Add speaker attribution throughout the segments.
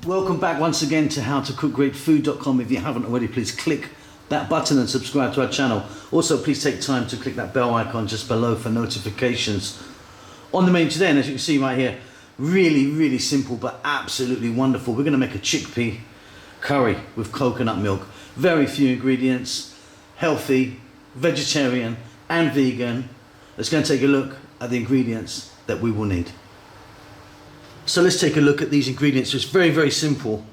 Speaker 1: Welcome back once again to howtocookgreatfood.com. If you haven't already, please click that button and subscribe to our channel. Also, please take time to click that bell icon just below for notifications. On the menu today, and as you can see right here, really simple but absolutely wonderful. We're going to make a chickpea curry with coconut milk. Very few ingredients, healthy, vegetarian and vegan. Let's go and take a look at the ingredients that we will need. So let's take a look at these ingredients. It's very simple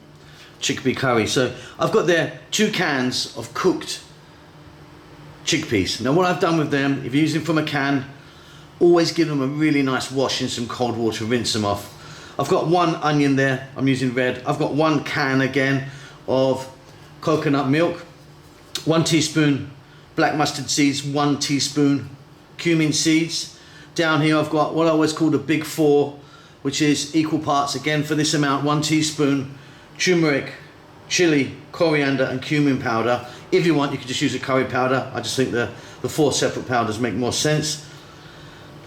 Speaker 1: chickpea curry. So I've got there 2 cans of cooked chickpeas. Now what I've done with them, if you're using from a can, always give them a really nice wash in some cold water, rinse them off. I've got 1 onion there, I'm using red. I've got 1 can again of coconut milk, 1 teaspoon black mustard seeds, 1 teaspoon cumin seeds. Down here I've got what I always call the big 4, which is equal parts, again for this amount, 1 teaspoon turmeric, chili, coriander and cumin powder. If you want, you can just use a curry powder. I just think the 4 separate powders make more sense.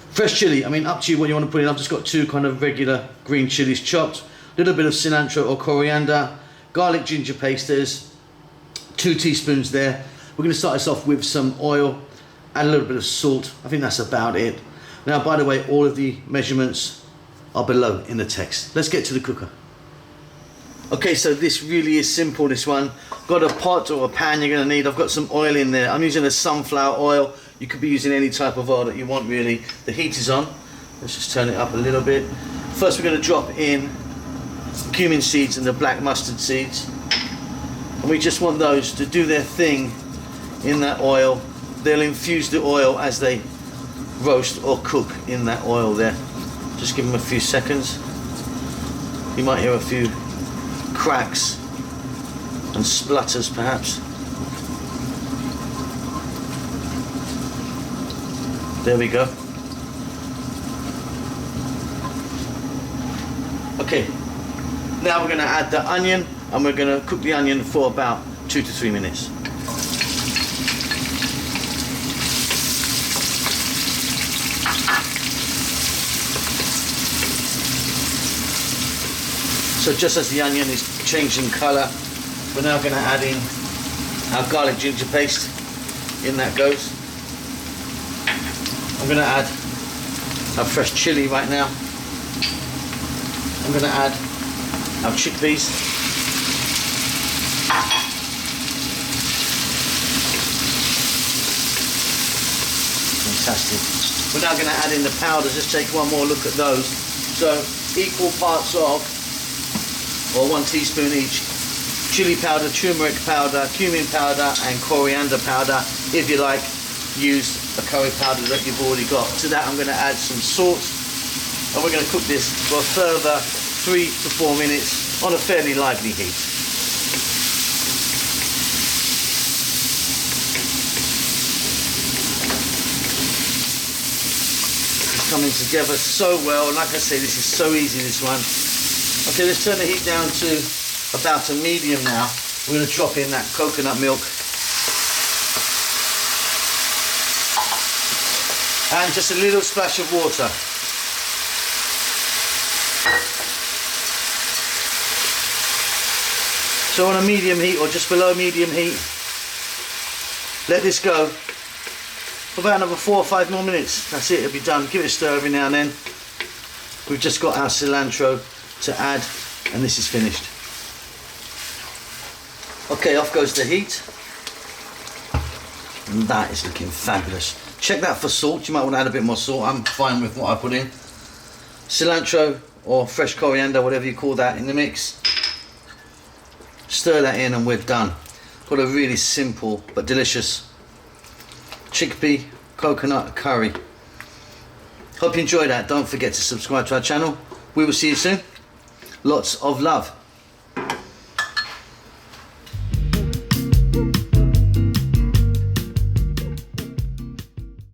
Speaker 1: Fresh chili, I mean, up to you what you want to put in. I've just got 2 kind of regular green chilies chopped, a little bit of cilantro or coriander, garlic ginger pastes, 2 teaspoons there. We're going to start this off with some oil, add a little bit of salt. I think that's about it. Now, by the way, all of the measurements are below in the text. Let's get to the cooker. Okay, so this really is simple, this one. Got a pot or a pan you're going to need. I've got some oil in there. I'm using a sunflower oil. You could be using any type of oil that you want, really. The heat is on. Let's just turn it up a little bit. First, we're going to drop in cumin seeds and the black mustard seeds. And we just want those to do their thing in that oil. They'll infuse the oil as they roast or cook in that oil there. Just give them a few seconds. You might hear a few cracks and splutters perhaps. There we go. Okay, now we're going to add the onion and we're going to cook the onion for about 2 to 3 minutes. So just as the onion is changing colour, we're now going to add in our garlic ginger paste. In that goes. I'm going to add our fresh chilli right now. I'm going to add our chickpeas. Fantastic. We're now going to add in the powders. Let's take one more look at those. So equal parts of, or 1 teaspoon each, chili powder, turmeric powder, cumin powder and coriander powder. If you like, use a curry powder that you've already got. To that I'm going to add some salt and we're going to cook this for a further 3 to 4 minutes on a fairly lively heat. It's coming together so well. Like I say, this is so easy, this one. Okay, let's turn the heat down to about a medium now. We're going to drop in that coconut milk. And just a little splash of water. So on a medium heat or just below medium heat, let this go for about another 4 or 5 more minutes. That's it, it'll be done. Give it a stir every now and then. We've just got our cilantro to add and this is finished. Okay, off goes the heat. And that is looking fabulous. Check that for salt. You might want to add a bit more salt. I'm fine with what I put in. Cilantro or fresh coriander, whatever you call that, in the mix. Stir that in and we're done. Got a really simple but delicious chickpea coconut curry. Hope you enjoyed that. Don't forget to subscribe to our channel. We will see you soon. Lots of love.